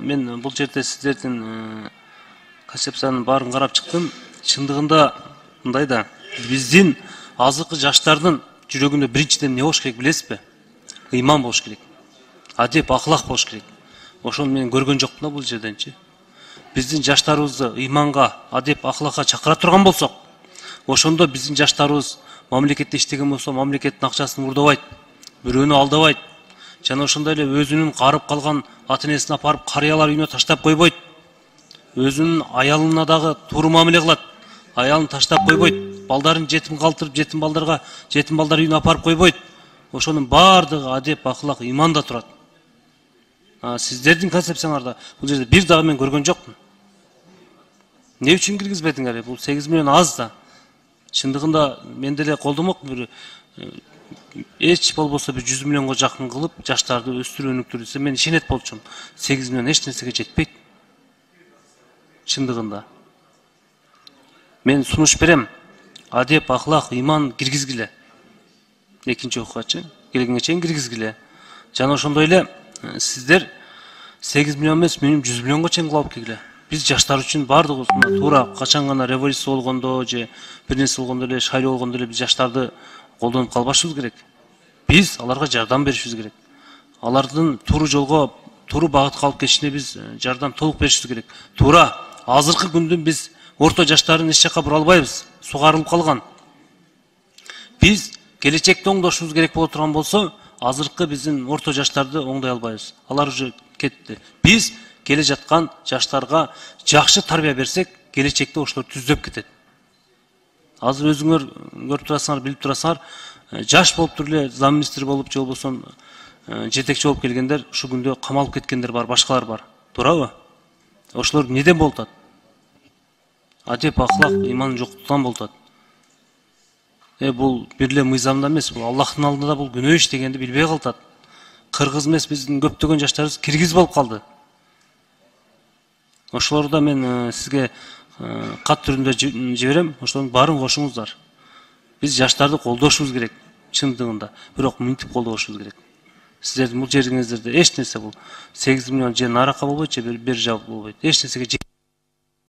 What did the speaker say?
мен бул жерде сиздердин концепциянын баарын карап чыктым. Чындыгында мындай да, биздин азыркы жаштардын жүрөгүндө биринчиден эмне болуш керек билесизби? Ыйман болуш керек. Адеп, ахлак болуш керек. Ошону мен көргөн жокмун да бул жерденчи. Биздин жаштарыбызды ыйманга, адеп, ахлакка чакыра турган болсок, ошондо биздин жаштарыбыз мамлекетте иштеген болсо, мамлекеттин акчасын мурдабайт, бирөөнү алдабайт. Жана ошондой эле өзүнүн карып калган ата-энесин апарып карыялар үйүнө таштап койбойт. Өзүнүн аялына дагы туура мамиле кылат. Аялын таштап койбойт. Балдарын жетим калтырып, жетим балдар үйүнө апарып койбойт. Ошонун баардыгы адеп, ахлак, ыйманда турат. Сиздердин концепцияларда бул жерде бир дагы мен көргөн жокмун. Эмне үчүн киргизбедиңер? Бул 8 миллион аз да. Чындыгында мен деле колдомок бир эч болбосо бир 100 миллионго жакын кылып, жаштарды өстүрүү өнүктүрүү десе мен ишенет болчумун. 8 миллион эч нерсеге жетпейт. Чындыгында. Мен сунуш берем. Адеп, ахлак, ыйман киргизгиле. Экинчи окугачы келгенге чейин киргизгиле. Жана ошондой эле сиздер 8 миллион эмес, менин 100 миллионго чейин кылып келгиле. Биз жаштар үчүн бардыгыбыз туура качан гана революция болгондо же бир нерсе болгондо эле, шайлоо болгондо эле биз жаштарды колдонуп калбашыбыз керек. Биз аларга жардам беришибиз керек. Алардын туура жолго, туура багытка алып кетишине биз жардам толук беришибиз керек. Туура азыркы күндүн биз орто жаштарын эч жака бура албайбыз. Сугарылып калган. Биз келечекте оңдошубуз керек боло турган болсо, азыркы биздин орто жаштарды оңдой албайбыз. Алар уже кетти. Биз келе жаткан жаштарга жакшы тарбия берсек, келечекте ошолор түздөп кетет. Азыр өзүңөр көрүп турасыңар, билип турасыңар, жаш болуп туруп эле зам министр болуп же болбосо жетекчи болуп келгендер ушу күндө камалып кеткендер бар, башкалар бар. Туурабы? Ошолор неден болуп атат? Адеп, ахлак, ыйман жоктуктан болуп атат. Бул бир эле мыйзамда эмес, бул Аллахтын алдында бул күнөө иш дегенди билбей калат. Кыргыз эмес, биздин көптөгөн жаштарыбыз киргиз болуп калды. Ошолорду мен сизге кат түрүндө жиберем, ошонун баарын кошуңуздар. Биз жаштарды колдошубуз керек, чындыгында. Бирок мынтип колдошубуз керек. Сиздердин бул жериңиздерде эч нерсе бул 8 миллион же нарака болбойт, же бир жабы болбойт. Эч нерсеге